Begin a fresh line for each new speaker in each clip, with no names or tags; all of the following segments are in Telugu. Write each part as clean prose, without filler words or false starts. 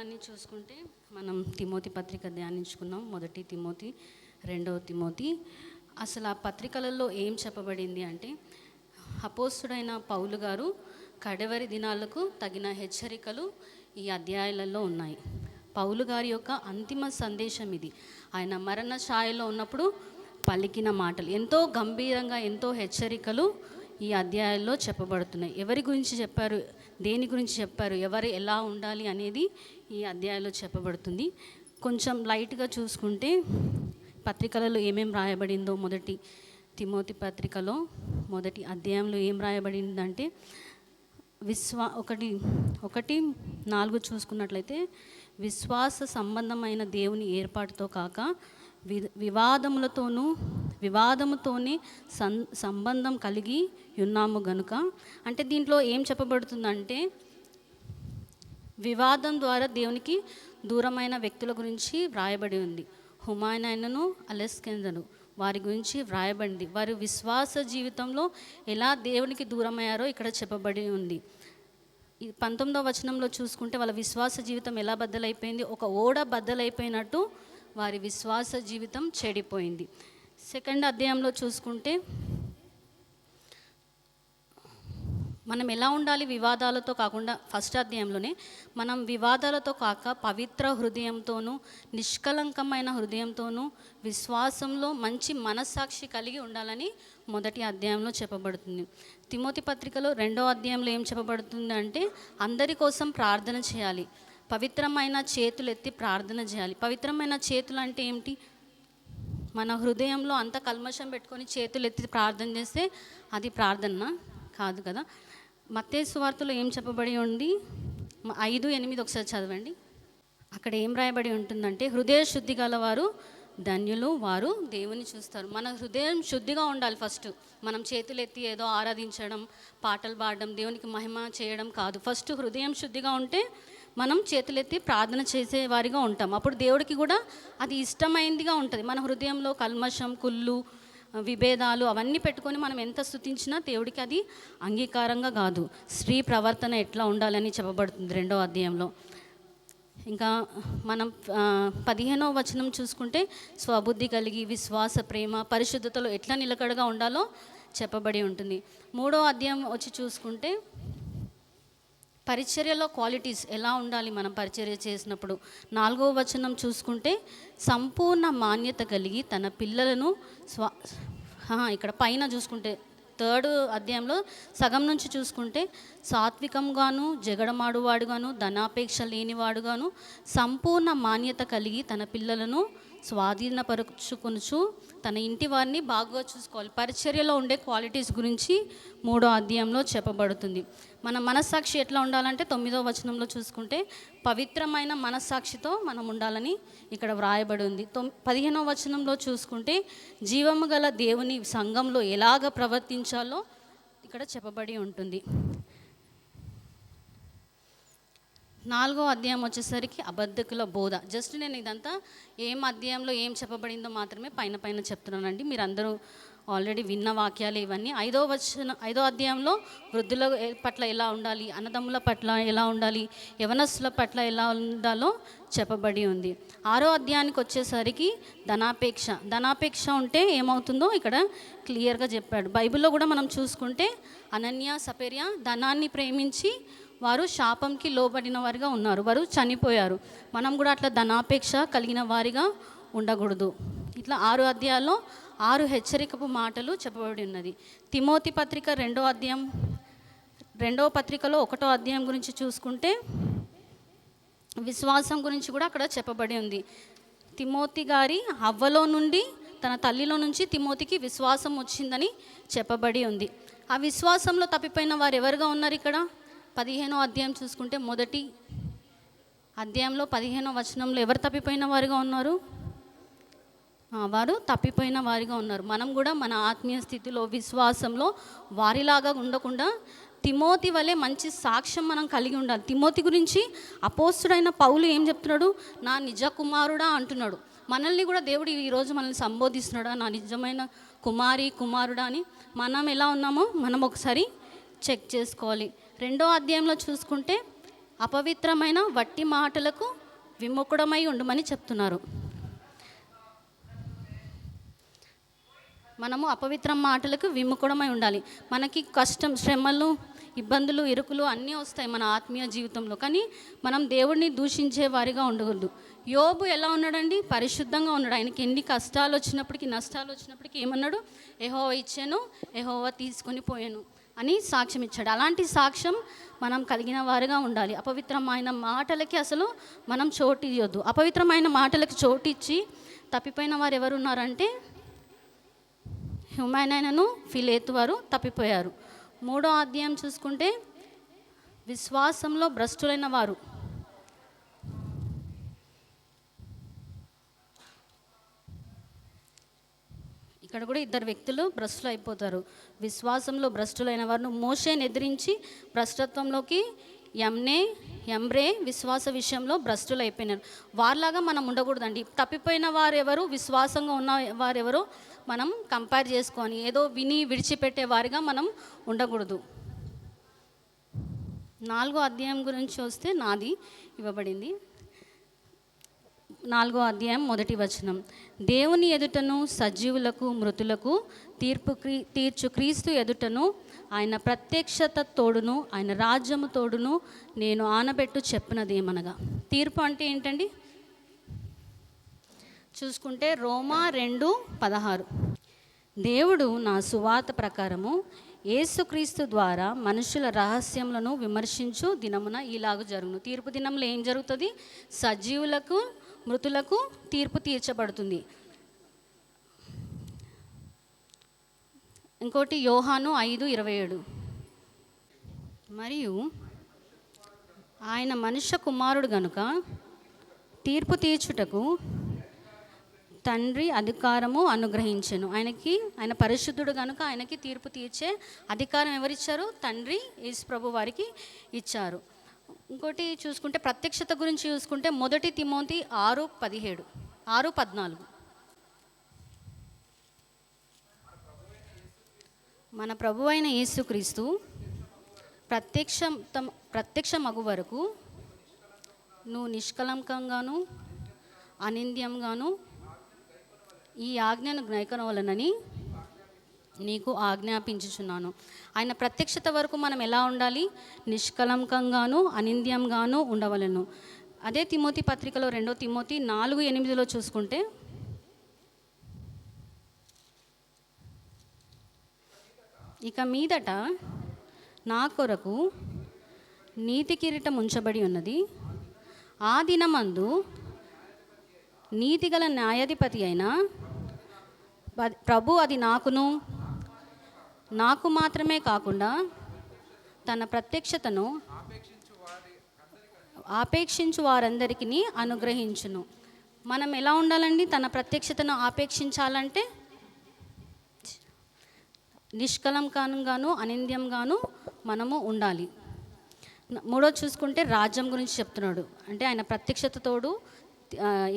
వాక్యాన్ని చూసుకుంటే మనం తిమోతి పత్రిక ధ్యానించుకున్నాం. 1 తిమోతి, 2 తిమోతి. అసలు ఆ పత్రికలలో ఏం చెప్పబడింది అంటే, అపోస్తుడైన పౌలు గారు కడవరి దినాలకు తగిన హెచ్చరికలు ఈ అధ్యాయాలలో ఉన్నాయి. పౌలు గారి యొక్క అంతిమ సందేశం ఇది. ఆయన మరణ ఛాయలో ఉన్నప్పుడు పలికిన మాటలు ఎంతో గంభీరంగా, ఎంతో హెచ్చరికలు ఈ అధ్యాయాల్లో చెప్పబడుతున్నాయి. ఎవరి గురించి చెప్పారు, దేని గురించి చెప్పారు, ఎవరు ఎలా ఉండాలి అనేది ఈ అధ్యాయంలో చెప్పబడుతుంది. కొంచెం లైట్గా చూసుకుంటే పత్రికలలో ఏమేం రాయబడిందో, 1 తిమోతి పత్రికలో 1 అధ్యాయంలో ఏం రాయబడిందంటే, 1:4 చూసుకున్నట్లయితే, విశ్వాస సంబంధమైన దేవుని ఏర్పాటుతో కాక వివాదముతోనే సంబంధం కలిగి ఉన్నాము గనుక. అంటే దీంట్లో ఏం చెప్పబడుతుందంటే, వివాదం ద్వారా దేవునికి దూరమైన వ్యక్తుల గురించి వ్రాయబడి ఉంది. హుమాయును, అలెగ్జాండరు వారి గురించి వ్రాయబడింది. వారి విశ్వాస జీవితంలో ఎలా దేవునికి దూరమయ్యారో ఇక్కడ చెప్పబడి ఉంది. 19వ వచనంలో చూసుకుంటే వాళ్ళ విశ్వాస జీవితం ఎలా బద్దలైపోయింది, ఒక ఓడ బద్దలైపోయినట్టు వారి విశ్వాస జీవితం చెడిపోయింది. 2వ అధ్యాయంలో చూసుకుంటే మనం ఎలా ఉండాలి, వివాదాలతో కాకుండా. 1వ అధ్యాయంలోనే మనం వివాదాలతో కాక పవిత్ర హృదయంతోనూ, నిష్కలంకమైన హృదయంతోనూ, విశ్వాసంలో మంచి మనస్సాక్షి కలిగి ఉండాలని 1వ అధ్యాయంలో చెప్పబడుతుంది. తిమోతి పత్రికలో 2వ అధ్యాయంలో ఏం చెప్పబడుతుంది అంటే, అందరి కోసం ప్రార్థన చేయాలి, పవిత్రమైన చేతులు ఎత్తి ప్రార్థన చేయాలి. పవిత్రమైన చేతులు అంటే ఏమిటి? మన హృదయంలో అంత కల్మషం పెట్టుకొని చేతులు ఎత్తి ప్రార్థన చేస్తే అది ప్రార్థన కాదు కదా. మత్తయి సువార్తలో ఏం చెప్పబడి ఉంది, 5:8 ఒకసారి చదవండి. అక్కడ ఏం రాయబడి ఉంటుందంటే, హృదయ శుద్ధి గలవారు ధన్యులు, వారు దేవుని చూస్తారు. మన హృదయం శుద్ధిగా ఉండాలి. ఫస్ట్ మనం చేతులు ఎత్తి ఏదో ఆరాధించడం, పాటలు పాడడం, దేవునికి మహిమ చేయడం కాదు. ఫస్ట్ హృదయం శుద్ధిగా ఉంటే మనం చేతులెత్తి ప్రార్థన చేసేవారిగా ఉంటాం. అప్పుడు దేవుడికి కూడా అది ఇష్టమైందిగా ఉంటుంది. మన హృదయంలో కల్మషం, కుళ్ళు, విభేదాలు అవన్నీ పెట్టుకొని మనం ఎంత స్తుతించినా దేవుడికి అది అంగీకారంగా కాదు. స్త్రీ ప్రవర్తన ఎట్లా ఉండాలని చెప్పబడుతుంది 2వ అధ్యాయంలో. ఇంకా మనం 15వ వచనం చూసుకుంటే, స్వబుద్ధి కలిగి విశ్వాస, ప్రేమ, పరిశుద్ధతలో ఎట్లా నిలకడగా ఉండాలో చెప్పబడి ఉంటుంది. 3వ అధ్యాయం వచ్చి చూసుకుంటే, పరిచర్యలో క్వాలిటీస్ ఎలా ఉండాలి మనం పరిచర్య చేసినప్పుడు. 4వ వచనం చూసుకుంటే, సంపూర్ణ మాన్యత కలిగి తన పిల్లలను ఇక్కడ పైన చూసుకుంటే 3వ అధ్యాయంలో సగం నుంచి చూసుకుంటే, సాత్వికంగాను, జగడమాడువాడుగాను, ధనాపేక్ష లేనివాడుగాను, సంపూర్ణ మాన్యత కలిగి తన పిల్లలను స్వాధీనపరుచుకొనుచు తన ఇంటి వారిని బాగా చూసుకోవాలి. పరిచర్యలో ఉండే క్వాలిటీస్ గురించి 3వ అధ్యాయంలో చెప్పబడుతుంది. మన మనస్సాక్షి ఎట్లా ఉండాలంటే 9వ వచనంలో చూసుకుంటే, పవిత్రమైన మనస్సాక్షితో మనం ఉండాలని ఇక్కడ వ్రాయబడి ఉంది. 15వ వచనంలో చూసుకుంటే, జీవము గల దేవుని సంఘంలో ఎలాగ ప్రవర్తించాలో ఇక్కడ చెప్పబడి ఉంటుంది. 4వ అధ్యాయం వచ్చేసరికి అబద్ధకుల బోధ. జస్ట్ నేను ఇదంతా ఏం అధ్యాయంలో ఏం చెప్పబడిందో మాత్రమే పైన చెప్తున్నానండి. మీరు అందరూ ఆల్రెడీ విన్న వాక్యాలు ఇవన్నీ. 5వ అధ్యాయంలో వృద్ధుల పట్ల ఎలా ఉండాలి, అన్నదమ్ముల పట్ల ఎలా ఉండాలి, యవనస్తుల పట్ల ఎలా ఉండాలో చెప్పబడి ఉంది. 6వ అధ్యాయానికి వచ్చేసరికి ధనాపేక్ష ఉంటే ఏమవుతుందో ఇక్కడ క్లియర్గా చెప్పాడు. బైబిల్లో కూడా మనం చూసుకుంటే, అనన్య, సపేర్య ధనాన్ని ప్రేమించి వారు శాపంకి లోబడిన వారిగా ఉన్నారు, వారు చనిపోయారు. మనం కూడా అట్లా ధనాపేక్ష కలిగిన వారిగా ఉండకూడదు. ఇట్లా 6 అధ్యాయాల్లో 6 హెచ్చరికపు మాటలు చెప్పబడి ఉన్నది. తిమోతి పత్రిక 2వ అధ్యాయం, 2వ పత్రికలో 1వ అధ్యాయం గురించి చూసుకుంటే, విశ్వాసం గురించి కూడా అక్కడ చెప్పబడి ఉంది. తిమోతి గారి అవ్వలో నుండి, తన తల్లిలో నుంచి తిమోతికి విశ్వాసం వచ్చిందని చెప్పబడి ఉంది. ఆ విశ్వాసంలో తప్పిపోయిన వారు ఎవరుగా ఉన్నారు ఇక్కడ? 15వ అధ్యాయం చూసుకుంటే, 1 అధ్యాయంలో 15వ వచనంలో ఎవరు తప్పిపోయిన వారిగా ఉన్నారు? వారు తప్పిపోయిన వారిగా ఉన్నారు. మనం కూడా మన ఆత్మీయ స్థితిలో, విశ్వాసంలో వారిలాగా ఉండకుండా తిమోతి వలె మంచి సాక్ష్యం మనం కలిగి ఉండాలి. తిమోతి గురించి అపోస్తుడైన పౌలు ఏం చెప్తున్నాడు? నా నిజ కుమారుడా అంటున్నాడు. మనల్ని కూడా దేవుడు ఈరోజు మనల్ని సంబోధిస్తున్నాడా, నా నిజమైన కుమారుడా అని. మనం ఎలా ఉన్నామో మనం ఒకసారి చెక్ చేసుకోవాలి. 2వ అధ్యాయంలో చూసుకుంటే, అపవిత్రమైన వట్టి మాటలకు విముఖుడమై ఉండమని చెప్తున్నారు. మనము అపవిత్ర మాటలకు విముఖుడమై ఉండాలి. మనకి కష్టం, శ్రమలు, ఇబ్బందులు, ఇరుకులు అన్నీ వస్తాయి మన ఆత్మీయ జీవితంలో. కానీ మనం దేవుడిని దూషించే వారిగా ఉండకూడదు. యోబు ఎలా ఉన్నాడండి? పరిశుద్ధంగా ఉన్నాడు. ఆయనకి ఎన్ని కష్టాలు వచ్చినప్పటికీ, నష్టాలు వచ్చినప్పటికీ ఏమన్నాడు? యెహోవా ఇచ్చాను, యెహోవా తీసుకొని పోయాను అని సాక్ష్యం ఇచ్చాడు. అలాంటి సాక్ష్యం మనం కలిగిన వారుగా ఉండాలి. అపవిత్రమైన మాటలకి అసలు మనం చోటు ఇవ్వద్దు. అపవిత్రమైన మాటలకి చోటు ఇచ్చి తప్పిపోయిన వారు ఎవరు ఉన్నారంటే హ్యూమైనను ఫిలేతు వారు తప్పిపోయారు. 3వ అధ్యాయం చూసుకుంటే విశ్వాసంలో భ్రష్టులైన వారు. ఇక్కడ కూడా ఇద్దరు వ్యక్తులు భ్రష్టులు అయిపోతారు. విశ్వాసంలో భ్రష్టులైన వారు మోషేని ఎదిరించి భ్రష్టత్వంలోకి ఎంబ్రే విశ్వాస విషయంలో భ్రష్టులు అయిపోయినారు. వారిలాగా మనం ఉండకూడదండి. తప్పిపోయిన వారెవరు, విశ్వాసంగా ఉన్న వారెవరో మనం కంపేర్ చేసుకొని ఏదో విని విడిచిపెట్టే వారిగా మనం ఉండకూడదు. 4వ అధ్యాయం గురించి వస్తే నాది ఇవ్వబడింది. 4వ అధ్యాయం 1వ వచనం. దేవుని ఎదుటను సజీవులకు మృతులకు తీర్చు క్రీస్తు ఎదుటను ఆయన ప్రత్యక్షత తోడును ఆయన రాజ్యము తోడును నేను ఆనబెట్టు చెప్పినదేమనగా. తీర్పు అంటే ఏంటండి? చూసుకుంటే రోమా 2:16. దేవుడు నా సువార్త ప్రకారము యేసుక్రీస్తు ద్వారా మనుషుల రహస్యములను విమర్శించు దినమున ఇలాగ జరుగును. తీర్పు దినంలో ఏం జరుగుతుంది? సజీవులకు మృతులకు తీర్పు తీర్చబడుతుంది. ఇంకోటి యోహాను 5:27. మరియు ఆయన మనుష్య కుమారుడు గనుక తీర్పు తీర్చుటకు తండ్రి అధికారము అనుగ్రహించెను. ఆయన పరిశుద్ధుడు కనుక ఆయనకి తీర్పు తీర్చే అధికారం ఎవరిచ్చారు? తండ్రి యేసు ప్రభు వారికి ఇచ్చారు. ఇంకోటి చూసుకుంటే ప్రత్యక్షత గురించి చూసుకుంటే 1 తిమోతి 6:14. మన ప్రభు అయిన యేసుక్రీస్తు ప్రత్యక్షమగు వరకు నువ్వు నిష్కలంకంగాను అనింద్యంగాను ఈ ఆజ్ఞను గైకొనవలెనని నీకు ఆజ్ఞాపించుచున్నాను. ఆయన ప్రత్యక్షత వరకు మనం ఎలా ఉండాలి? నిష్కలంకంగాను అనింద్యంగాను ఉండవలెను. అదే తిమోతి పత్రికలో 2 తిమోతి 4:8 చూసుకుంటే ఇక మీదట నా కొరకు నీతి కిరీటం ఉంచబడి ఉన్నది. ఆ దినమందు నీతిగల న్యాయాధిపతి అయిన ప్రభు అది నాకు మాత్రమే కాకుండా తన ప్రత్యక్షతను ఆపేక్షించు వారందరికీ అనుగ్రహించును. మనం ఎలా ఉండాలండి? తన ప్రత్యక్షతను ఆపేక్షించాలంటే నిష్కలంకంగాను అనింద్యంగాను మనము ఉండాలి. 3వ చూసుకుంటే రాజ్యం గురించి చెప్తున్నాడు. అంటే ఆయన ప్రత్యక్షతతోడు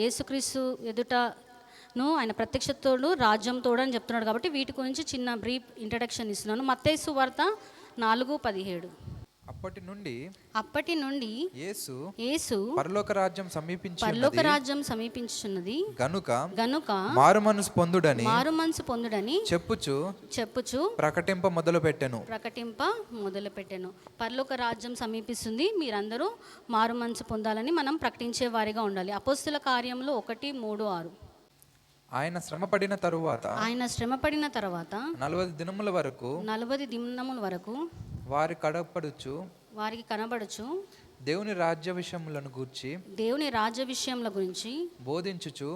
యేసుక్రీస్తు ఎదుటను ఆయన ప్రత్యక్షతోడు రాజ్యం తోడు అని చెప్తున్నాడు. కాబట్టి వీటి గురించి చిన్న బ్రీఫ్ ఇంట్రడక్షన్ ఇస్తున్నాను. మత్తయి సువార్త 4:17.
అప్పటి నుండి యేసు పరలోక రాజ్యం సమీపించుచున్నది గనుక మారు మనసు పొందుడని చెప్పుచు ప్రకటింప మొదలుపెట్టెను. పరలోక రాజ్యం సమీపిస్తుంది, మీరందరూ మారు మనసు పొందాలని మనం ప్రకటించే వారిగా ఉండాలి. అపోస్తుల కార్యంలో 1:3-6.
ఆయన శ్రమ పడిన తరువాత 40 దినముల వరకు
వారికి కనబడుచు
దేవుని రాజ్య విషయములను గురించి బోధించుచు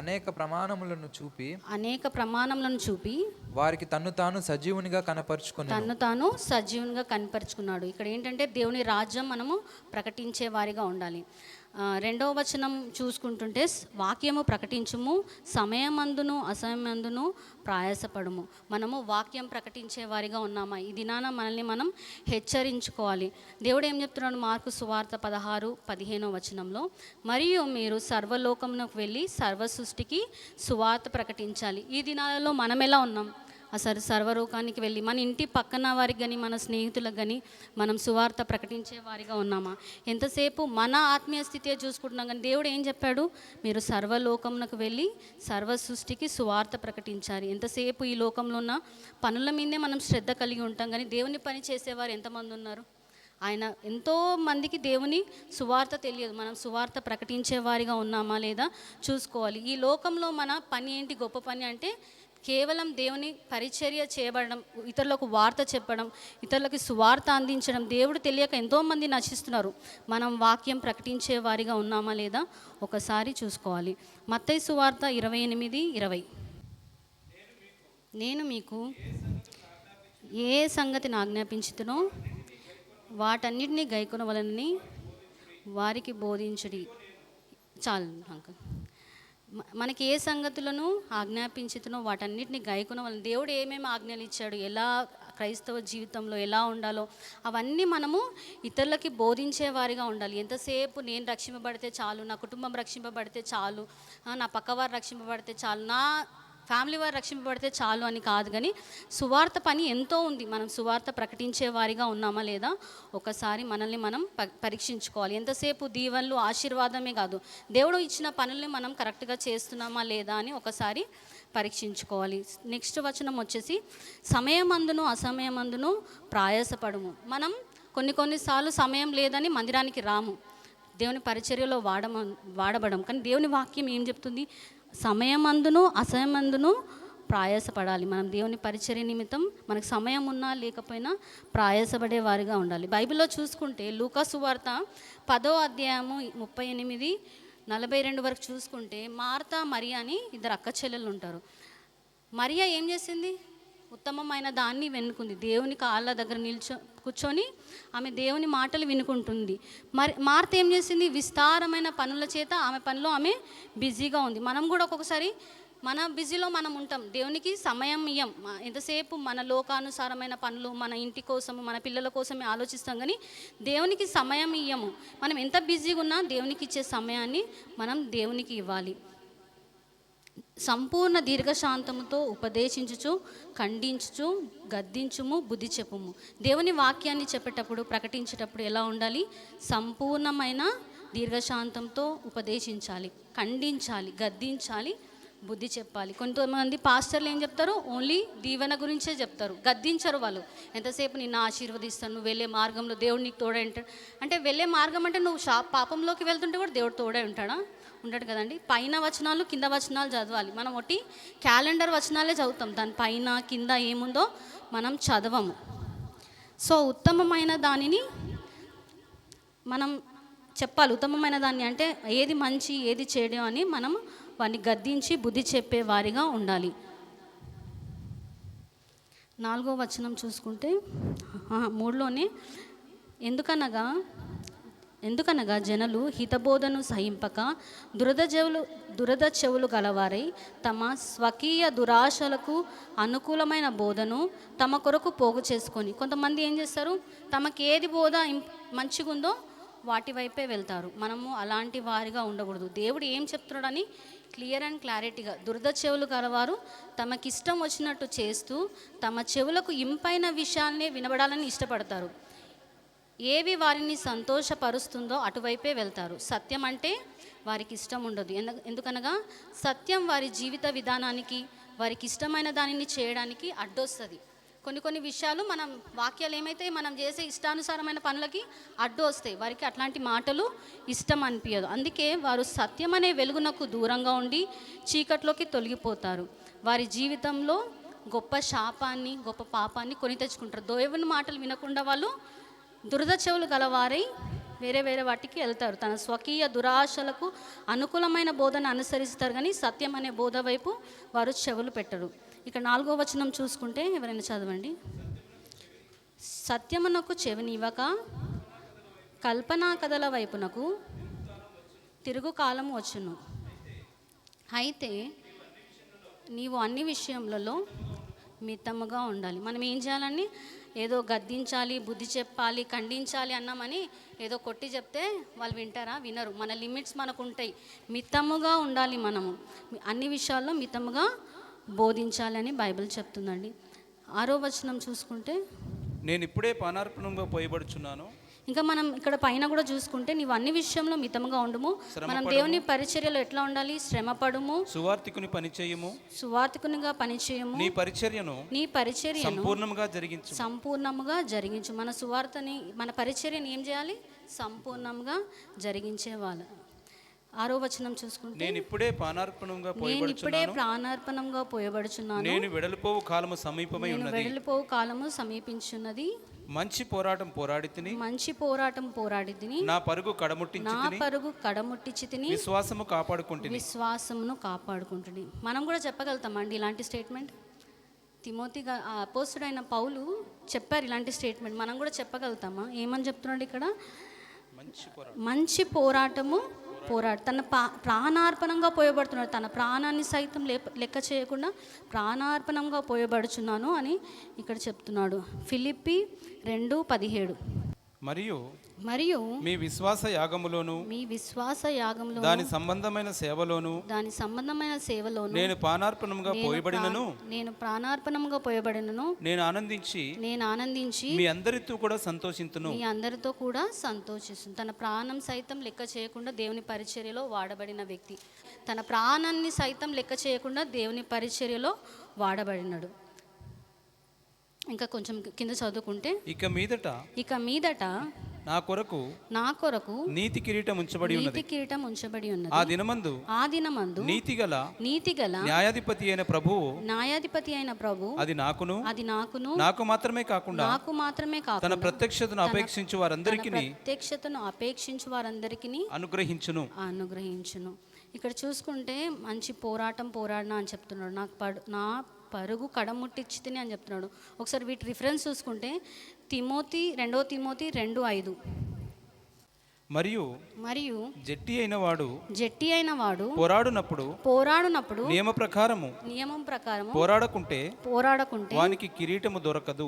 అనేక ప్రమాణములను చూపి వారికి తన్ను తాను సజీవునిగా
కనపరుచుకున్నాడు. ఇక్కడ ఏంటంటే దేవుని రాజ్యం మనము ప్రకటించే వారిగా ఉండాలి. 2వ వచనం చూసుకుంటుంటే వాక్యము ప్రకటించుము, సమయమందును అసమయమందును ప్రయాసపడుము. మనము వాక్యం ప్రకటించే వారిగా ఉన్నామా? ఈ దినాన మనల్ని మనం హెచ్చరించుకోవాలి. దేవుడు ఏం చెప్తున్నాడు? మార్కు సువార్త 16:15 వచనంలో, మరియు మీరు సర్వలోకమునకు వెళ్ళి సర్వ సృష్టికి సువార్త ప్రకటించాలి. ఈ దినాలలో మనం ఎలా ఉన్నాం? అసలు సర్వలోకానికి వెళ్ళి మన ఇంటి పక్కన వారికి కానీ మన స్నేహితులకు కానీ మనం సువార్త ప్రకటించే వారిగా ఉన్నామా? ఎంతసేపు మన ఆత్మీయ స్థితియే చూసుకుంటున్నాం, కానీ దేవుడు ఏం చెప్పాడు? మీరు సర్వలోకమునకు వెళ్ళి సర్వ సృష్టికి సువార్త ప్రకటించాలి. ఎంతసేపు ఈ లోకంలో ఉన్న పనుల మీదే మనం శ్రద్ధ కలిగి ఉంటాం, కానీ దేవుని పని చేసేవారు ఎంతమంది ఉన్నారు? ఆయన ఎంతో మందికి దేవుని సువార్త తెలియదు. మనం సువార్త ప్రకటించే వారిగా ఉన్నామా లేదా చూసుకోవాలి. ఈ లోకంలో మన పని ఏంటి? గొప్ప పని అంటే కేవలం దేవుని పరిచర్య చేయబడడం, ఇతరులకు వార్త చెప్పడం, ఇతరులకి సువార్త అందించడం. దేవుడు తెలియక ఎంతోమంది నశిస్తున్నారు. మనం వాక్యం ప్రకటించే వారిగా ఉన్నామా లేదా ఒకసారి చూసుకోవాలి. మత్తయి సువార్త 28:20. నేను మీకు ఏ సంగతిని ఆజ్ఞాపించుతునో వాటన్నిటినీ గైకొనవలనని వారికి బోధించుడి. చాలు అంకుల్. మనకి ఏ సంగతులను ఆజ్ఞాపించుతునో వాటన్నిటిని గైకొనవలన. దేవుడు ఏమేమి ఆజ్ఞలు ఇచ్చాడు, ఎలా క్రైస్తవ జీవితంలో ఎలా ఉండాలో అవన్నీ మనము ఇతరులకి బోధించే వారిగా ఉండాలి. ఎంతసేపు నేను రక్షింపబడితే చాలు, నా కుటుంబం రక్షింపబడితే చాలు, నా పక్కవారు రక్షింపబడితే చాలు, నా ఫ్యామిలీ వారు రక్షింపబడితే చాలు అని కాదు, కానీ సువార్త పని ఎంతో ఉంది. మనం సువార్త ప్రకటించే వారిగా ఉన్నామా లేదా ఒకసారి మనల్ని మనం పరీక్షించుకోవాలి. ఎంతసేపు దీవెనలు ఆశీర్వాదమే కాదు, దేవుడు ఇచ్చిన పనుల్ని మనం కరెక్ట్గా చేస్తున్నామా లేదా అని ఒకసారి పరీక్షించుకోవాలి. నెక్స్ట్ వచనం వచ్చేసి సమయమందును అసమయమందును ప్రయాసపడము. మనం కొన్నిసార్లు సమయం లేదని మందిరానికి రాము, దేవుని పరిచర్యలో వాడబడం. కానీ దేవుని వాక్యం ఏం చెప్తుంది? సమయమందును అసమయమందును ప్రయాసపడాలి. మనం దేవుని పరిచర్య నిమిత్తం మనకు సమయం ఉన్నా లేకపోయినా ప్రయాసపడే వారిగా ఉండాలి. బైబిల్లో చూసుకుంటే లూకా సువార్త 10వ అధ్యాయము 38-42 వరకు చూసుకుంటే మార్తా మరియా అని ఇద్దరు అక్క చెల్లెలు ఉంటారు. మరియా ఏం చేసింది? ఉత్తమమైన దాన్ని వెనుకుంది. దేవుని కాళ్ళ దగ్గర కూర్చొని ఆమె దేవుని మాటలు వినుకుంటుంది. మార్త ఏం చేసింది? విస్తారమైన పనుల చేత ఆమె పనిలో ఆమె బిజీగా ఉంది. మనం కూడా ఒక్కొక్కసారి మన బిజీలో మనం ఉంటాం, దేవునికి సమయం ఇయ్యం. ఎంతసేపు మన లోకానుసారమైన పనులు, మన ఇంటి కోసము, మన పిల్లల కోసమే ఆలోచిస్తాం, కానీ దేవునికి సమయం ఇయ్యము. మనం ఎంత బిజీగా ఉన్నా దేవునికి ఇచ్చే సమయాన్ని మనం దేవునికి ఇవ్వాలి. సంపూర్ణ దీర్ఘశాంతముతో ఉపదేశించుచు ఖండించుచు గద్దించుము బుద్ధి చెప్పుము. దేవుని వాక్యాన్ని చెప్పేటప్పుడు ప్రకటించేటప్పుడు ఎలా ఉండాలి? సంపూర్ణమైన దీర్ఘశాంతంతో ఉపదేశించాలి, ఖండించాలి, గద్దించాలి, బుద్ధి చెప్పాలి. కొంతమంది పాస్టర్లు ఏం చెప్తారు? ఓన్లీ దీవెన గురించే చెప్తారు, గద్దించరు. వాళ్ళు ఎంతసేపు నిన్ను ఆశీర్వదిస్తాను, నువ్వు వెళ్ళే మార్గంలో దేవుడు నీకు తోడే ఉంటాడు. అంటే వెళ్ళే మార్గం అంటే నువ్వు పాపంలోకి వెళ్తుంటే కూడా దేవుడు తోడే ఉంటాడా? ఉండడు కదండి. పైన వచనాలు కింద వచనాలు చదవాలి. మనం ఒకటి క్యాలెండర్ వచనాలే చదువుతాం, దాని పైన కింద ఏముందో మనం చదవము. సో ఉత్తమమైన దానిని మనం చెప్పాలి. ఉత్తమమైన దాన్ని అంటే ఏది మంచి ఏది చెడు అని మనం వారిని గద్దించి బుద్ధి చెప్పే వారిగా ఉండాలి. 4వ వచనం చూసుకుంటే 3లోనే ఎందుకనగా జనులు హితబోధను సహింపక దురద చెవులు గలవారై తమ స్వకీయ దురాశలకు అనుకూలమైన బోధను తమ కొరకు పోగు చేసుకొని. కొంతమంది ఏం చేస్తారు? తమకి ఏది బోధ మంచిగా ఉందో వాటి వైపే వెళ్తారు. మనము అలాంటి వారిగా ఉండకూడదు. దేవుడు ఏం చెప్తున్నాడని క్లియర్ అండ్ క్లారిటీగా, దురద చెవులు గలవారు తమకిష్టం వచ్చినట్టు చేస్తూ తమ చెవులకు ఇంపైన విషయాల్ని వినబడాలని ఇష్టపడతారు. ఏవి వారిని సంతోషపరుస్తుందో అటువైపే వెళ్తారు. సత్యం అంటే వారికి ఇష్టం ఉండదు. ఎందుకనగా సత్యం వారి జీవిత విధానానికి, వారికి ఇష్టమైన దానిని చేయడానికి అడ్డొస్తుంది. కొన్ని విషయాలు మనం వాక్యాలు ఏమైతే మనం చేసే ఇష్టానుసారమైన పనులకి అడ్డు వస్తాయి. వారికి అట్లాంటి మాటలు ఇష్టం అనిపించదు. అందుకే వారు సత్యం అనే వెలుగునకు దూరంగా ఉండి చీకట్లోకి తొలగిపోతారు. వారి జీవితంలో గొప్ప శాపాన్ని, గొప్ప పాపాన్ని కొని తెచ్చుకుంటారు. దేవుని మాటలు వినకుండా వాళ్ళు దురద చెవులు గలవారై వేరే వాటికి వెళ్తారు. తన స్వకీయ దురాశలకు అనుకూలమైన బోధన అనుసరిస్తారు, కానీ సత్యం అనే బోధ వైపు వారు చెవులు పెట్టరు. ఇక 4వ వచనం చూసుకుంటే ఎవరైనా చదవండి. సత్యమునకు చెవినివ్వక కల్పనా కథల వైపునకు తిరుగు కాలం వచ్చును. అయితే నీవు అన్ని విషయములలో మితముగా ఉండాలి. మనం ఏం చేయాలని? ఏదో గద్దించాలి, బుద్ధి చెప్పాలి, ఖండించాలి అన్నామని ఏదో కొట్టి చెప్తే వాళ్ళు వింటారా? వినరు. మన లిమిట్స్ మనకు ఉంటాయి. మితముగా ఉండాలి. మనము అన్ని విషయాల్లో మితముగా బోధించాలని బైబిల్ చెప్తుందండి. 6వ వచనం చూసుకుంటే,
నేను ఇప్పుడే పానార్పణంగా పోయబడుచున్నాను.
ఇంకా మనం ఇక్కడ పైన కూడా చూసుకుంటే, నీవు అన్ని విషయంలో మితముగా ఉండుము. మనం దేవుని పరిచర్యలో ఎట్లా ఉండాలి? శ్రమపడుము,
సువార్తికుని పనిచేయము,
సువార్తికునిగా పనిచేయము,
నీ పరిచర్యను సంపూర్ణముగా
జరిగించు. మన సువార్తని, మన పరిచర్యని ఏం చేయాలి? సంపూర్ణంగా జరిగించే వాళ్ళ. 6వ వచనం చూసుకుంటే,
నేను ఇప్పుడే ప్రాణార్పణంగా
పోయబడుచున్నాను.
నేను వెడలిపోవు కాలము సమీపమై ఉన్నది.
వెడలిపోవు కాలము సమీపించున్నది.
మంచి పోరాటం పోరాడి తిని నా పరుగు కడముట్టించి తిని విశ్వాసమును
కాపాడుకుంటుని. మనం కూడా చెప్పగలుగుతామండి ఇలాంటి స్టేట్మెంట్? తిమోతిగా అపోస్తుడైన పౌలు చెప్పారు ఇలాంటి స్టేట్మెంట్. మనం కూడా చెప్పగలుగుతామా? ఏమని చెప్తున్నాడు ఇక్కడ? మంచి పోరాటము తన ప్రాణార్పణంగా పోయబడుతున్నాడు. తన ప్రాణాన్ని సైతం లెక్క చేయకుండా ప్రాణార్పణంగా పోయబడుచున్నాను అని ఇక్కడ చెప్తున్నాడు. ఫిలిప్పి 2:17.
మరియు మీ విశ్వాస యాగములోను దాని సంబంధమైన సేవలోను నేను ప్రాణార్పణంగా పోయబడినను నేను ఆనందించి మీ అందరితో కూడా సంతోషించును.
తన ప్రాణం సైతం లెక్క చేయకుండా దేవుని పరిచర్యలో వాడబడిన వ్యక్తి. తన ప్రాణాన్ని సైతం లెక్క చేయకుండా దేవుని పరిచర్యలో వాడబడినాడు. ఇంకా కొంచెం కింద చదువుకుంటే, ఇక మీదట
నా కొరకు నీతి కిరీటం ఉంచబడి ఉన్నది. ఆ దినమందు నీతిగల న్యాయాధిపతి అయిన ప్రభువు అది నాకును నాకు మాత్రమే కాకుండా తన ప్రత్యక్షతను అపేక్షించు వారందరికీ
అనుగ్రహించును. ఇక్కడ చూసుకుంటే మంచి పోరాడినా అని చెప్తున్నాడు. నా పరుగు కడముట్టించితిని అని చెప్తున్నాడు. ఒకసారి వీటి రిఫరెన్స్ చూసుకుంటే 2 తిమోతి 2:5.
మరియు జట్టి అయిన వాడు పోరాడునప్పుడు నియమం ప్రకారము పోరాడకుంటే వానికి కిరీటం దొరకదు.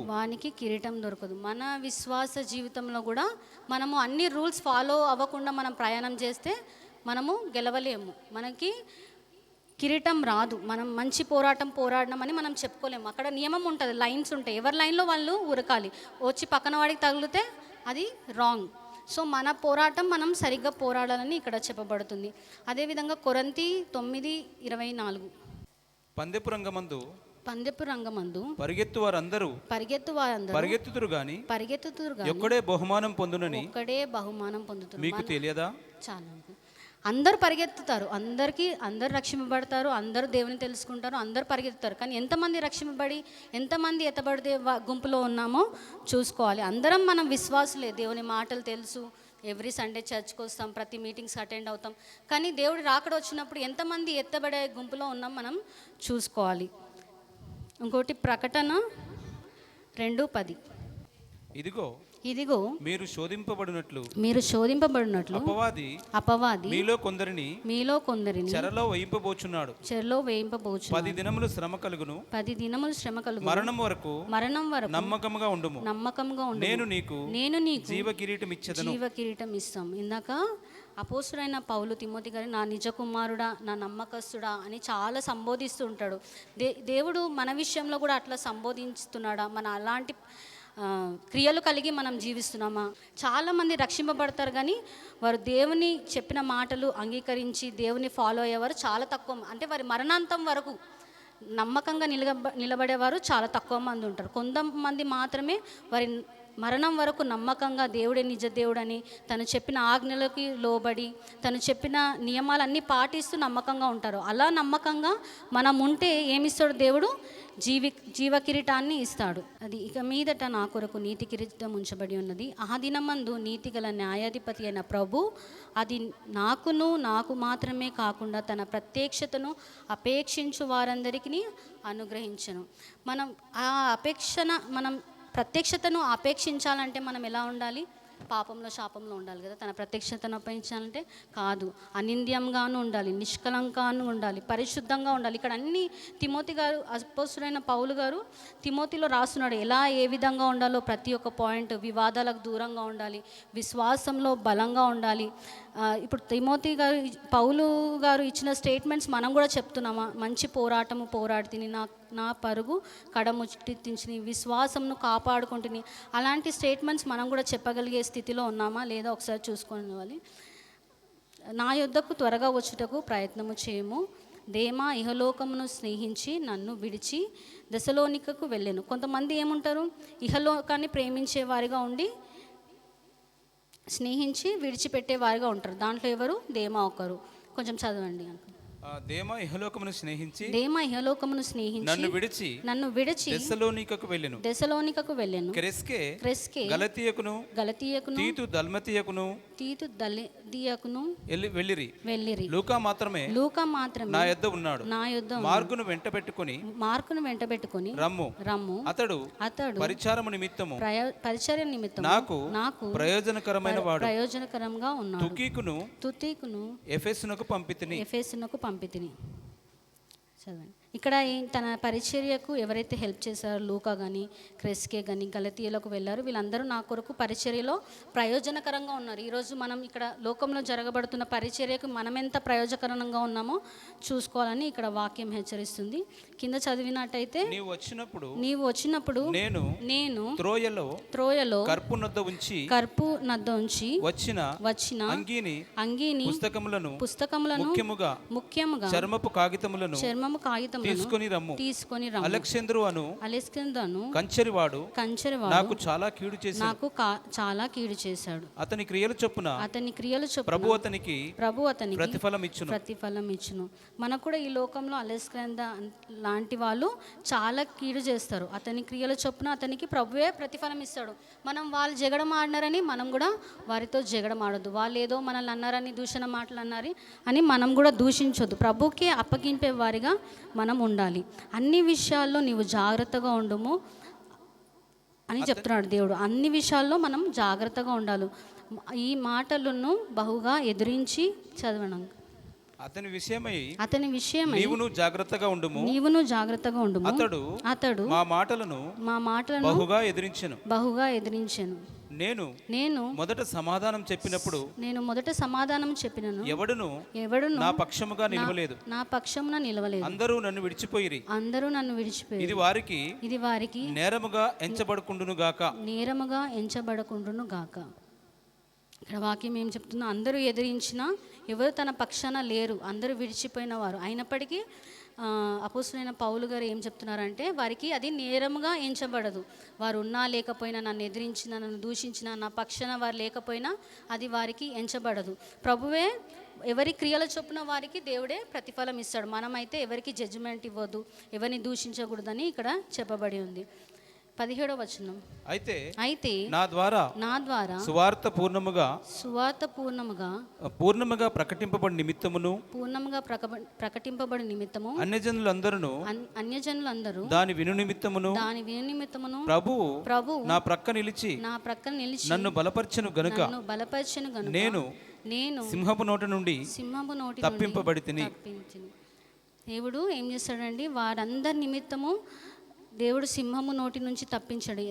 మన విశ్వాస జీవితంలో కూడా మనము అన్ని రూల్స్ ఫాలో అవ్వకుండా మనం ప్రయాణం చేస్తే మనము గెలవలేము. మనకి కిరీటం రాదు. మనం మంచి పోరాడినామని మనం చెప్పుకోలేము. అక్కడ నియమం ఉంటుంది, లైన్స్ ఉంటాయి. ఎవరి లైన్లో వాళ్ళు ఉరకాలి. వచ్చి పక్కన వాడికి తగిలితే అది రాంగ్. సో మన పోరాటం మనం సరిగ్గా పోరాడాలని ఇక్కడ చెప్పబడుతుంది. అదేవిధంగా కొరింథీ 9:24.
పందెపు
రంగమందు
పరిగెత్తు వారందరూ పరిగెత్తుతురు గాని ఒక్కడే బహుమానం పొందునని మీకు తెలియదా?
చాలా అందరూ పరిగెత్తుతారు, అందరు రక్షింపబడతారు, అందరూ దేవుని తెలుసుకుంటారు, అందరూ పరిగెత్తుతారు. కానీ ఎంతమంది రక్షింపబడి ఎంతమంది ఎత్తబడితే గుంపులో ఉన్నామో చూసుకోవాలి. అందరం మనం విశ్వాసులే, దేవుని మాటలు తెలుసు, ఎవ్రీ సండే చర్చ్కి వస్తాం, ప్రతి మీటింగ్స్ అటెండ్ అవుతాం. కానీ దేవుడు రాకడ వచ్చినప్పుడు ఎంతమంది ఎత్తబడే గుంపులో ఉన్నాం మనం చూసుకోవాలి. ఇంకోటి ప్రకటన 2:10. ఇదిగో
మీరు శోధింపబడినట్లు
అపవాది
మీలో కొందరిని చెరలో వేయింపబోచున్నాడు. 10 దినములు శ్రమ కలుగును. మరణం వరకు నమ్మకముగా ఉండుము. నేను నీకు జీవ కిరీటం
ఇస్తాం. ఇందాక అపోస్తుడైన పౌలు తిమోతి గారు నా నిజ కుమారుడా, నా నమ్మకస్తుడా అని చాలా సంబోధిస్తూ ఉంటాడు. దేవుడు మన విషయంలో కూడా అట్లా సంబోధిస్తున్నాడా? మన అలాంటి క్రియలు కలిగి మనం జీవిస్తున్నామా? చాలామంది రక్షింపబడతారు కానీ వారు దేవుని చెప్పిన మాటలు అంగీకరించి దేవుని ఫాలో అయ్యేవారు చాలా తక్కువ. అంటే వారి మరణాంతం వరకు నమ్మకంగా నిలబడేవారు చాలా తక్కువ మంది ఉంటారు. కొంతమంది మాత్రమే వారి మరణం వరకు నమ్మకంగా దేవుడే నిజ దేవుడని, తను చెప్పిన ఆజ్ఞలకి లోబడి తను చెప్పిన నియమాలన్నీ పాటిస్తూ నమ్మకంగా ఉంటారు. అలా నమ్మకంగా మనం ఉంటే ఏమిస్తాడు దేవుడు? జీవ కిరీటాన్ని ఇస్తాడు. అది ఇక మీదట నా కొరకు నీతి కిరీటం ఉంచబడి ఉన్నది. ఆ దినమందు నీతి గల న్యాయాధిపతి అయిన ప్రభు అది నాకు మాత్రమే కాకుండా తన ప్రత్యక్షతను అపేక్షించు వారందరికీ అనుగ్రహించను. మనం ఆ ప్రత్యక్షతను అపేక్షించాలంటే మనం ఎలా ఉండాలి? పాపంలో శాపంలో ఉండాలి కదా. తన ప్రత్యక్షతను అపేక్షించాలంటే కాదు, అనింద్యంగాను ఉండాలి, నిష్కలంగాను ఉండాలి, పరిశుద్ధంగా ఉండాలి. ఇక్కడ అన్ని తిమోతి గారు, అపోస్తుడైన పౌలు గారు తిమోతిలో రాస్తున్నాడు ఏ విధంగా ఉండాలో ప్రతి ఒక్క పాయింట్. వివాదాలకు దూరంగా ఉండాలి, విశ్వాసంలో బలంగా ఉండాలి, ఇప్పుడు తిమోతి గారు పౌలు గారు ఇచ్చిన స్టేట్మెంట్స్ మనం కూడా చెప్తున్నామా? మంచి పోరాటము పోరాడి తిని నా పరుగు కడముట్టించి విశ్వాసంను కాపాడుకుంటుని, అలాంటి స్టేట్మెంట్స్ మనం కూడా చెప్పగలిగే స్థితిలో ఉన్నామా లేదా ఒకసారి చూసుకోవాలి. నా యొద్దకు త్వరగా వచ్చుటకు ప్రయత్నము చేయము. దేమా ఇహలోకమును స్నేహించి నన్ను విడిచి దెసలోనికకు వెళ్ళాను. కొంతమంది ఏముంటారు, ఇహలోకాన్ని ప్రేమించే వారిగా ఉండి స్నేహించి విడిచిపెట్టేవారిగా ఉంటారు. దాంట్లో ఎవరు? దేమా ఒకరు. కొంచెం చదవండి.
దేమా ఇహలోకమును స్నేహించి నన్ను విడిచి దెసలోనికకు వెళ్ళెను. క్రెస్కే గలతీయకును తీతు దల్మతీయకును వెళ్ళిరి. లూకా మాత్రమే నా యొద్ద ఉన్నాడు. మార్కును వెంటబెట్టుకొని రమ్ము. అతడు పరిచారము నిమిత్తము నాకు ప్రయోజనకరమైన వాడు.
ప్రయోజనకరంగా ఉన్నాడు. తుకీకును
ఎఫెసునకు పంపితిని.
చదవండి. ఇక్కడ తన పరిచర్యకు ఎవరైతే హెల్ప్ చేశారో, లూకా కానీ క్రెస్కే కానీ గలతీయులకు వెళ్ళారు, వీళ్ళందరూ నా కొరకు పరిచర్యలో ప్రయోజనకరంగా ఉన్నారు. ఈరోజు మనం ఇక్కడ లోకంలో జరగబడుతున్న పరిచర్యకు మనం ఎంత ప్రయోజనకరంగా ఉన్నామో చూసుకోవాలని ఇక్కడ వాక్యం హెచ్చరిస్తుంది. కింద చదివినట్టయితే, నీవు వచ్చినప్పుడు నేను త్రోయలో కర్పు నద్ద ఉంచి వచ్చిన అంగీని పుస్తకములను ముఖ్యముగా చర్మపు కాగితములను తీసుకొని రమ్ము.
అలెగ్జాంద్రు అను కంచెరివాడు నాకు చాలా కీడు చేశాడు. అతని క్రియలు చొప్పున ప్రభు అతనికి ప్రతిఫలం
ఇచ్చును. మనకు కూడా ఈ లోకంలో అలెగ్జాంద్ర లాంటి వాళ్ళు చాలా కీడు చేస్తారు. అతని క్రియల చొప్పున అతనికి ప్రభువే ప్రతిఫలం ఇస్తాడు. మనం వాళ్ళు జగడం ఆడినారని మనం కూడా వారితో జగడం ఆడొద్దు. వాళ్ళు ఏదో మనల్ని అన్నారని, దూషణ మాటలు అన్నారని అని మనం కూడా దూషించొద్దు. ప్రభుకే అప్పగింపే వారిగా మనం ఉండాలి. అన్ని విషయాల్లో నీవు జాగ్రత్తగా ఉండుము అని చెప్తున్నాడు దేవుడు. అన్ని విషయాల్లో మనం జాగ్రత్తగా ఉండాలి. ఈ మాటలను బహుగా ఎదిరించి చదవడం.
అతని విషయమై
నీవును జాగ్రత్తగా ఉండుము. అతడు మా మాటలను బహుగా ఎదిరించెను.
నేను మొదట సమాధానం చెప్పినప్పుడు ఎవడును నా పక్షముగా నిలవలేదు. అందరూ నన్ను విడిచిపోయిరి. ఇది వారికి నేరముగా ఎంచబడుకుండును గాక.
ఇక్కడ వాక్యం ఏం చెప్తుందో, అందరూ ఎదిరించినా ఎవరు తన పక్షాన లేరు, అందరూ విడిచిపోయిన వారు. అయినప్పటికీ అపోస్తలుడైన పౌలు గారు ఏం చెప్తున్నారంటే, వారికి అది నేరముగా ఎంచబడదు. వారు ఉన్నా లేకపోయినా, నన్ను ఎదిరించినా, నన్ను దూషించినా, నా పక్షాన వారు లేకపోయినా అది వారికి ఎంచబడదు. ప్రభువే ఎవరి క్రియల చొప్పున వారికి దేవుడే ప్రతిఫలం ఇస్తాడు. మనమైతే ఎవరికి జడ్జిమెంట్ ఇవ్వద్దు, ఎవరిని దూషించకూడదని ఇక్కడ చెప్పబడి ఉంది. 17వ వచనం.
అయితే నా ద్వారా సువార్త పూర్ణముగా ప్రకటింపబడి నిమిత్తమును అన్యజనులందరూ దాని విను నిమిత్తమును ప్రభువు నా ప్రక్క నిలిచి నన్ను బలపరచెను గనుక నేను సింహపు నోటి నుండి తప్పింపబడితిని.
దేవుడు ఏం చేస్తాడండి, వారందరి నిమిత్తము దేవుడు సింహము నోటి నుంచి తప్పించాడు.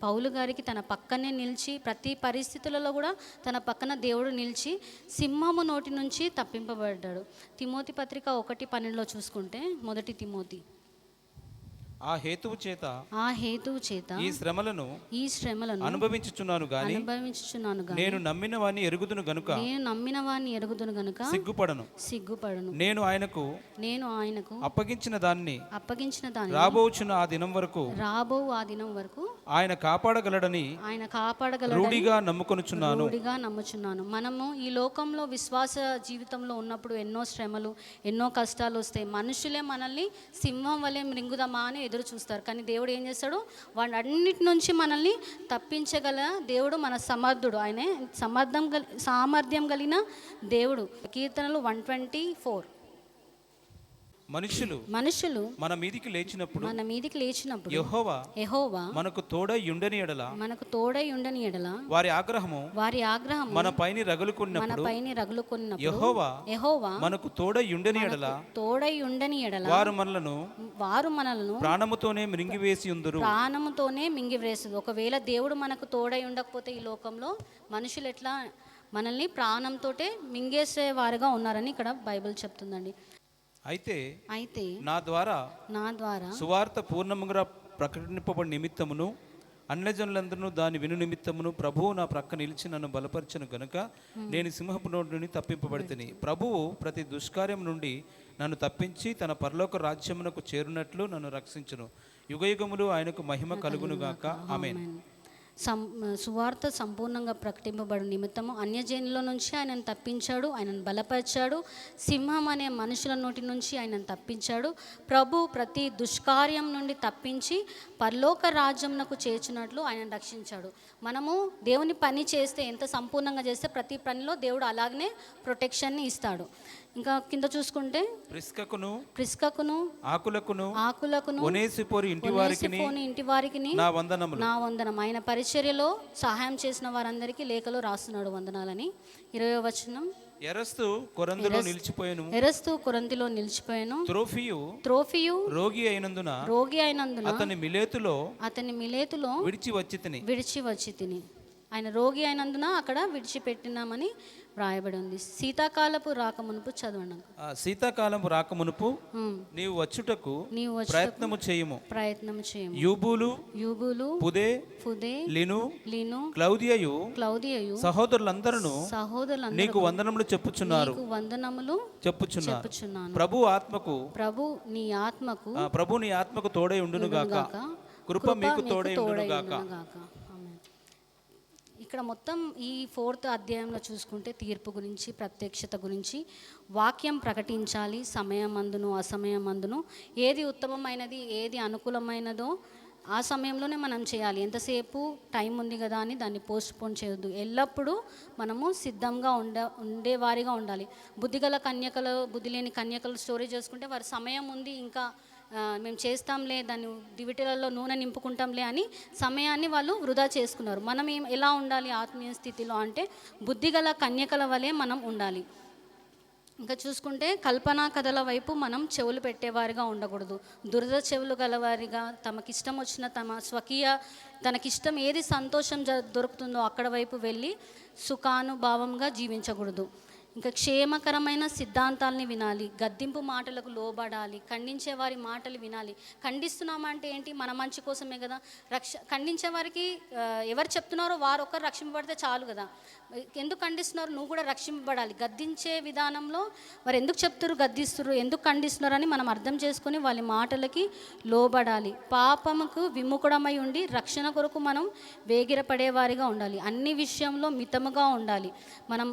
పౌలు గారికి తన పక్కనే నిలిచి, ప్రతి పరిస్థితులలో కూడా తన పక్కన దేవుడు నిలిచి సింహము నోటి నుంచి తప్పింపబడ్డాడు. తిమోతి పత్రిక 1:12 చూసుకుంటే, మొదటి తిమోతి,
ఆ హేతువు చేత ఈ శ్రమలను అనుభవించుచున్నాను గాని నేను నమ్మిన వాని ఎరుగుదును గనుక సిగ్గుపడను. నేను ఆయనకు అప్పగించిన దాన్ని రాబోచున్న ఆ దినం వరకు ఆయన కాపాడగలడని రూఢిగా నమ్ముకొనుచున్నాను.
మనము ఈ లోకంలో విశ్వాస జీవితంలో ఉన్నప్పుడు ఎన్నో శ్రమలు, ఎన్నో కష్టాలు వస్తాయి. మనుషులే మనల్ని సింహం వలె మృంగుదామా అని ఎదురు చూస్తారు. కానీ దేవుడు ఏం చేస్తాడు, వాటన్నిటి నుంచి మనల్ని తప్పించగల దేవుడు, మన సమర్థుడు. ఆయనే సామర్థ్యం కలిగిన దేవుడు. కీర్తనలు 124.
మనుషులు మన మీదికి లేచినప్పుడు యెహోవా మనకు తోడై ఉండని ఎడల వారి ఆగ్రహము మన పైన రగులుకొన్నప్పుడు యెహోవా మనకు తోడై ఉండని ఎడల వారు మనలను ప్రాణముతోనే మింగివేసి ఉందురు.
ఒకవేళ దేవుడు మనకు తోడై ఉండకపోతే ఈ లోకంలో మనుషులు ఎట్లా మనల్ని ప్రాణంతోటే మింగేసే వారుగా ఉన్నారని ఇక్కడ బైబిల్ చెప్తుందండి.
అయితే నా ద్వారా సువార్త పూర్ణముగా ప్రకటింపబడి నిమిత్తమును అన్యజనులందరూ దాని విను నిమిత్తమును ప్రభువు నా ప్రక్క నిలిచి నన్ను బలపరచను గనుక నేను సింహపు నోటి నుండి తప్పింపబడితిని. ప్రభువు ప్రతి దుష్కార్యం నుండి నన్ను తప్పించి తన పరలోక రాజ్యమునకు చేరునట్లు నన్ను రక్షించును. యుగయుగములు ఆయనకు మహిమ కలుగునుగాక. ఆమేన్.
సువార్త సంపూర్ణంగా ప్రకటింపబడు నిమిత్తము అన్యజనుల నుంచి ఆయనను తప్పించాడు, ఆయనను బలపరిచాడు. సింహం అనే మనుషుల నోటి నుంచి ఆయనను తప్పించాడు. ప్రభు ప్రతి దుష్కార్యం నుండి తప్పించి పరలోక రాజ్యమునకు చేర్చినట్లు ఆయనను రక్షించాడు. మనము దేవుని పని చేస్తే, ఎంత సంపూర్ణంగా చేస్తే ప్రతి పనిలో దేవుడు అలాగనే ప్రొటెక్షన్ని ఇస్తాడు. ఇంకా కింద చూసుకుంటే ప్రిస్కకును ఆకులకును
ఒనేసిఫోరు ఇంటి వారికిని నా
వందనం. ఆయన పరిచర్యలో సహాయం చేసిన వారందరికీ లేఖలో రాస్తున్నాడు వందనాలని. 20వ వచనం,
ఎరస్తు కొరింథీలో నిలిచిపోయాను. త్రోఫియు రోగి అయినందున అతని మిలేతులో విడిచి వచ్చి తిని.
ఆయన రోగి అయినందున అక్కడ విడిచిపెట్టినామని వ్రాయబడి ఉంది. శీతాకాలపు రాకమునుపు చదవండి.
శీతాకాలపు రాకమునుపు నీవు వచ్చుటకు ప్రయత్నము చేయము. యూబులు పుదే లిను క్లౌదియయు సహోదరులందరూ నీకు వందనములు చెప్పుచున్నారు. ప్రభు నీ ఆత్మకు తోడై ఉండును గాక. కృప మీకు తోడై ఉండును గాక.
ఇక్కడ మొత్తం ఈ 4th అధ్యాయంలో చూసుకుంటే తీర్పు గురించి, ప్రత్యక్షత గురించి, వాక్యం ప్రకటించాలి. సమయమందును అసమయమందును ఏది ఉత్తమమైనది, ఏది అనుకూలమైనదో ఆ సమయంలోనే మనం చేయాలి. ఎంతసేపు టైం ఉంది కదా అని దాన్ని పోస్ట్పోన్ చేయొద్దు. ఎల్లప్పుడూ మనము సిద్ధంగా ఉండేవారిగా ఉండాలి. బుద్ధి లేని కన్యకలు స్టోరీ చేసుకుంటే వారి సమయం ఉంది, ఇంకా మేము చేస్తాంలే, దాన్ని దివిటలలో నూనె నింపుకుంటాంలే అని సమయాన్ని వాళ్ళు వృధా చేసుకున్నారు. మనం ఎలా ఉండాలి ఆత్మీయ స్థితిలో అంటే బుద్ధిగల కన్యకల వలె మనం ఉండాలి. ఇంకా చూసుకుంటే కల్పనా కథల వైపు మనం చెవులు పెట్టేవారిగా ఉండకూడదు. దురద చెవులు గలవారిగా తమకిష్టం వచ్చిన తనకిష్టం ఏది సంతోషం దొరుకుతుందో అక్కడ వైపు వెళ్ళి సుఖానుభావంగా జీవించకూడదు. ఇంకా క్షేమకరమైన సిద్ధాంతాలని వినాలి. గద్దింపు మాటలకు లోబడాలి. ఖండించే వారి మాటలు వినాలి. ఖండిస్తున్నామంటే ఏంటి? మన మంచి కోసమే కదా. ఖండించే వారికి ఎవరు చెప్తున్నారో వారు ఒక్కరు రక్షింపబడితే చాలు కదా. ఎందుకు ఖండిస్తున్నారు? నువ్వు కూడా రక్షింపబడాలి. గద్దించే విధానంలో వారు ఎందుకు చెప్తున్నారు, గద్దిస్తున్నారు, ఎందుకు ఖండిస్తున్నారు అని మనం అర్థం చేసుకొని వాళ్ళ మాటలకి లోబడాలి. పాపముకు విముఖుడమై ఉండి రక్షణ కొరకు మనం వేగిరపడేవారిగా ఉండాలి. అన్ని విషయంలో మితముగా ఉండాలి. మనం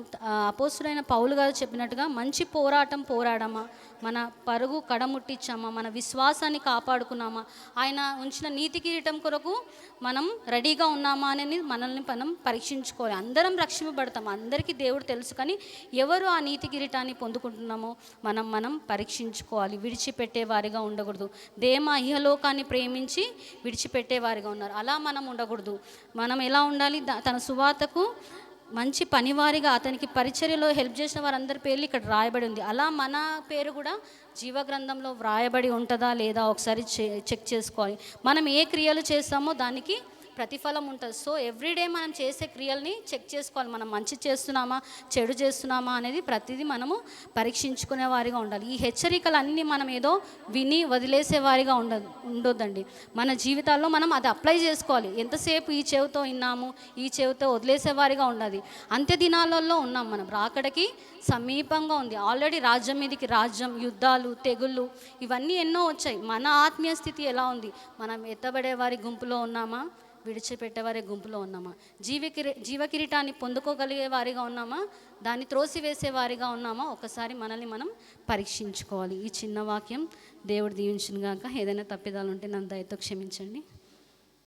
అపోస్తులైన పౌలు గారు చెప్పినట్టుగా మంచి పోరాటం పోరాడమా, మన పరుగు కడముట్టించామా, మన విశ్వాసాన్ని కాపాడుకున్నామా, ఆయన ఉంచిన నీతి కిరీటం కొరకు మనం రెడీగా ఉన్నామా అని మనల్ని మనం పరీక్షించుకోవాలి. అందరం రక్షింపబడతాం, అందరికీ దేవుడు తెలుసు. కానీ ఎవరు ఆ నీతి కిరీటాన్ని పొందుకుంటున్నామో మనం పరీక్షించుకోవాలి. విడిచిపెట్టేవారిగా ఉండకూడదు. దేమ ఇహలోకాన్ని ప్రేమించి విడిచిపెట్టేవారిగా ఉన్నారు, అలా మనం ఉండకూడదు. మనం ఎలా ఉండాలి? తన సువార్తకు మంచి పనివారిగా అతనికి పరిచర్యలో హెల్ప్ చేసిన వారందరి పేర్లు ఇక్కడ రాయబడి ఉంది. అలా మన పేరు కూడా జీవగ్రంథంలో వ్రాయబడి ఉంటుందా లేదా ఒకసారి చెక్ చేసుకోవాలి. మనం ఏ క్రియలు చేస్తామో దానికి ప్రతిఫలం ఉంటుంది. సో ఎవ్రీడే మనం చేసే క్రియల్ని చెక్ చేసుకోవాలి. మనం మంచి చేస్తున్నామా, చెడు చేస్తున్నామా అనేది ప్రతిదీ మనము పరీక్షించుకునే వారిగా ఉండాలి. ఈ హెచ్చరికలన్నీ మనం ఏదో విని వదిలేసే వారిగా ఉండొద్దండి. మన జీవితాల్లో మనం అది అప్లై చేసుకోవాలి. ఎంతసేపు ఈ చెవితో విన్నాము, ఈ చెవితో వదిలేసే వారిగా ఉండాలి. అంత్య దినాలలో ఉన్నాం మనం, రాకడికి సమీపంగా ఉంది. ఆల్రెడీ రాజ్యం మీదకి రాజ్యం, యుద్ధాలు, తెగుళ్ళు ఇవన్నీ ఎన్నో వచ్చాయి. మన ఆత్మీయ స్థితి ఎలా ఉంది? మనం ఎత్తబడే వారి గుంపులో ఉన్నామా, విడిచిపెట్టేవారి గుంపులో ఉన్నామా? జీవకిరీటాన్ని పొందుకోగలిగే వారిగా ఉన్నామా, దాన్ని త్రోసివేసే వారిగా ఉన్నామా? ఒకసారి మనల్ని మనం పరీక్షించుకోవాలి. ఈ చిన్న వాక్యం దేవుడు దీవించును గాక. ఏదైనా తప్పిదాలు ఉంటే నన్ను దయతో క్షమించండి.